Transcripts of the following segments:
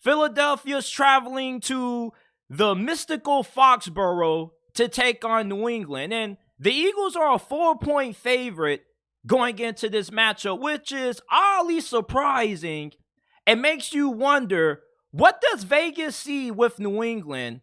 Philadelphia's traveling to the mystical Foxborough to take on New England. And the Eagles are a 4-point favorite going into this matchup, which is oddly surprising and makes you wonder, what does Vegas see with New England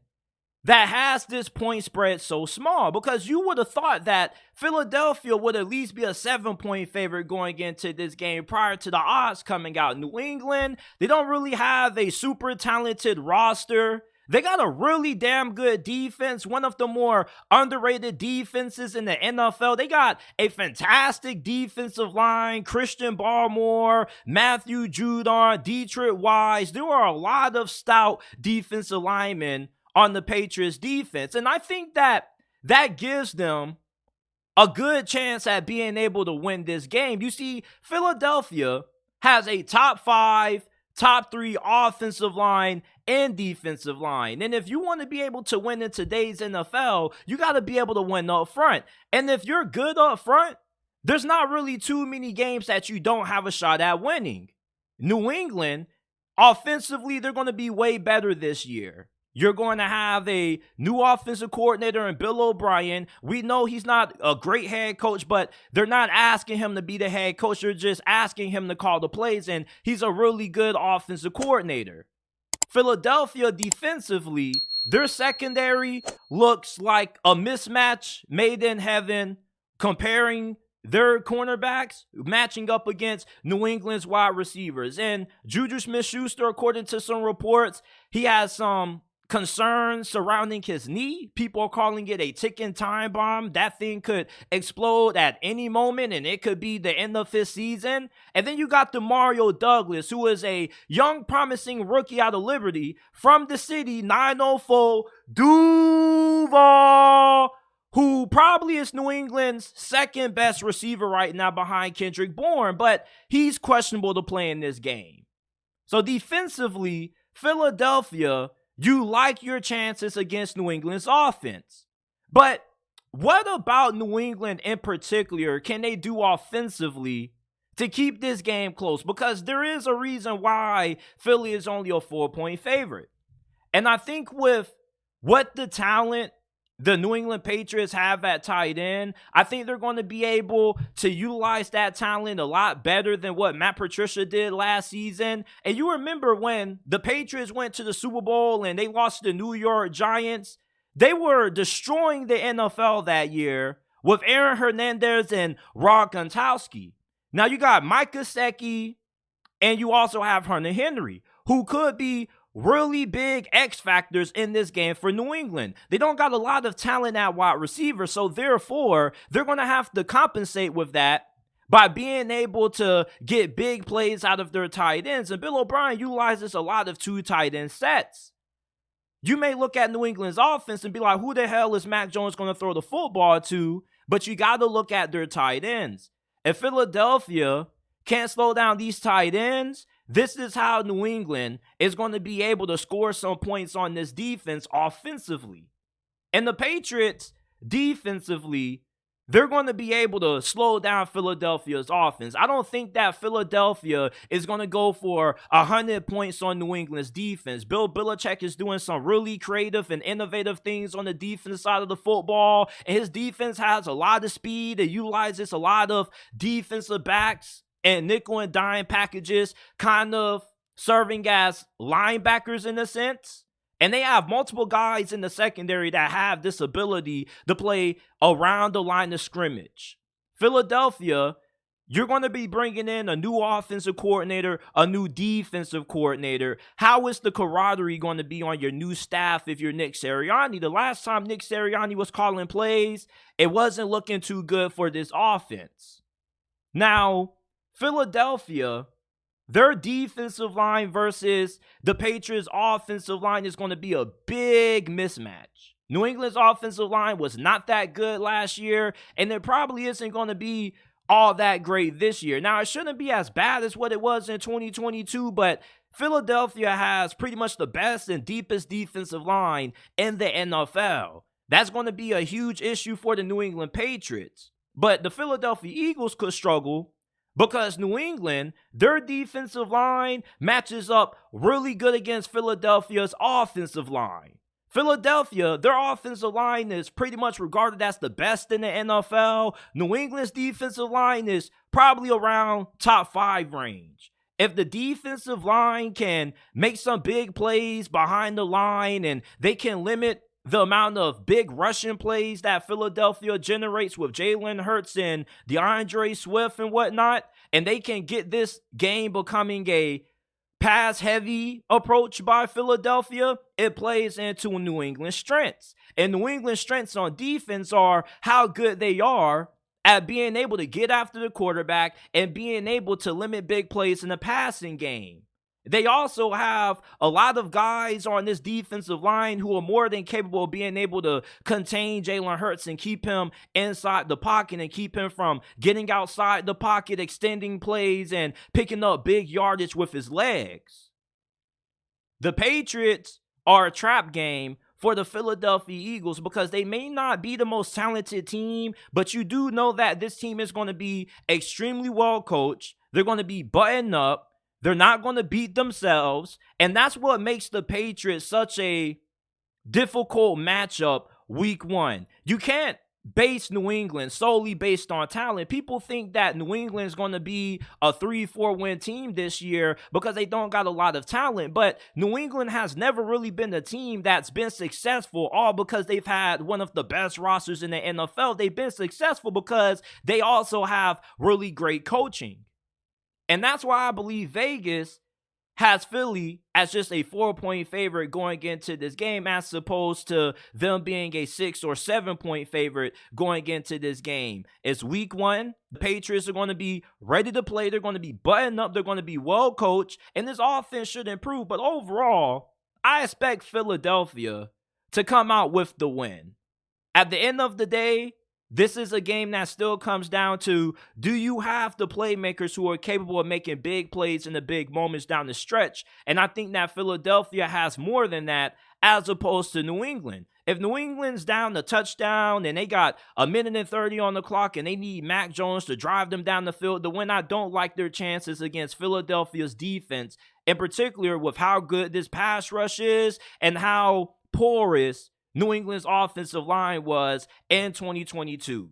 that has this point spread so small? Because you would have thought that Philadelphia would at least be a 7-point favorite going into this game prior to the odds coming out. New England, they don't really have a super talented roster. They got a really damn good defense, one of the more underrated defenses in the NFL. They got a fantastic defensive line, Christian Barmore, Matthew Judon, Dietrich Wise. There are a lot of stout defensive linemen on the Patriots defense. And I think that gives them a good chance at being able to win this game. You see, Philadelphia has a top 5, top 3 offensive line and defensive line. And if you want to be able to win in today's NFL, you got to be able to win up front. And if you're good up front, there's not really too many games that you don't have a shot at winning. New England, offensively, they're going to be way better this year. You're going to have a new offensive coordinator in Bill O'Brien. We know he's not a great head coach, but they're not asking him to be the head coach. They're just asking him to call the plays, and he's a really good offensive coordinator. Philadelphia defensively, their secondary looks like a mismatch made in heaven, comparing their cornerbacks matching up against New England's wide receivers. And Juju Smith-Schuster, according to some reports, he has some concerns surrounding his knee. People are calling it a ticking time bomb. That thing could explode at any moment, and it could be the end of his season. And then you got the Mario Douglas, who is a young, promising rookie out of Liberty from the city, 904 Duval, who probably is New England's second best receiver right now behind Kendrick Bourne, but he's questionable to play in this game. So defensively, Philadelphia, you like your chances against New England's offense. But what about New England in particular can they do offensively to keep this game close? Because there is a reason why Philly is only a 4-point favorite. And I think with what the talent the New England Patriots have at tight end, I think they're going to be able to utilize that talent a lot better than what Matt Patricia did last season. And you remember when the Patriots went to the Super Bowl and they lost to the New York Giants, they were destroying the NFL that year with Aaron Hernandez and Rob Gronkowski. Now you got Mike Gesicki and you also have Hunter Henry, who could be really big X factors in this game for New England. They don't got a lot of talent at wide receiver, so therefore, they're going to have to compensate with that by being able to get big plays out of their tight ends. And Bill O'Brien utilizes a lot of 2 tight end sets. You may look at New England's offense and be like, who the hell is Mac Jones going to throw the football to? But you got to look at their tight ends. If Philadelphia can't slow down these tight ends, this is how New England is going to be able to score some points on this defense offensively. And the Patriots, defensively, they're going to be able to slow down Philadelphia's offense. I don't think that Philadelphia is going to go for 100 points on New England's defense. Bill Belichick is doing some really creative and innovative things on the defense side of the football. And his defense has a lot of speed. It utilizes a lot of defensive backs and nickel and dime packages, kind of serving as linebackers in a sense. And they have multiple guys in the secondary that have this ability to play around the line of scrimmage. Philadelphia, you're going to be bringing in a new offensive coordinator, a new defensive coordinator. How is the camaraderie going to be on your new staff if you're Nick Sirianni? The last time Nick Sirianni was calling plays, it wasn't looking too good for this offense. Now, Philadelphia, their defensive line versus the Patriots' offensive line is going to be a big mismatch. New England's offensive line was not that good last year, and it probably isn't going to be all that great this year. Now, it shouldn't be as bad as what it was in 2022, but Philadelphia has pretty much the best and deepest defensive line in the NFL. That's going to be a huge issue for the New England Patriots. But the Philadelphia Eagles could struggle because New England, their defensive line matches up really good against Philadelphia's offensive line. Philadelphia, their offensive line is pretty much regarded as the best in the NFL. New England's defensive line is probably around top 5 range. If the defensive line can make some big plays behind the line and they can limit the amount of big rushing plays that Philadelphia generates with Jalen Hurts and DeAndre Swift and whatnot, and they can get this game becoming a pass-heavy approach by Philadelphia, it plays into New England's strengths. And New England's strengths on defense are how good they are at being able to get after the quarterback and being able to limit big plays in the passing game. They also have a lot of guys on this defensive line who are more than capable of being able to contain Jalen Hurts and keep him inside the pocket and keep him from getting outside the pocket, extending plays, and picking up big yardage with his legs. The Patriots are a trap game for the Philadelphia Eagles because they may not be the most talented team, but you do know that this team is going to be extremely well coached. They're going to be buttoned up. They're not going to beat themselves, and that's what makes the Patriots such a difficult matchup week 1. You can't base New England solely based on talent. People think that New England is going to be a 3-4 win team this year because they don't got a lot of talent, but New England has never really been a team that's been successful all because they've had one of the best rosters in the NFL. They've been successful because they also have really great coaching. And that's why I believe Vegas has Philly as just a 4-point favorite going into this game as opposed to them being a 6 or 7-point favorite going into this game. It's week 1. The Patriots are going to be ready to play. They're going to be buttoned up. They're going to be well coached. And this offense should improve. But overall, I expect Philadelphia to come out with the win. At the end of the day, this is a game that still comes down to, do you have the playmakers who are capable of making big plays in the big moments down the stretch? And I think that Philadelphia has more than that as opposed to New England. If New England's down the touchdown and they got 1:30 on the clock and they need Mac Jones to drive them down the field to win, I don't like their chances against Philadelphia's defense, in particular with how good this pass rush is and how porous New England's offensive line was in 2022.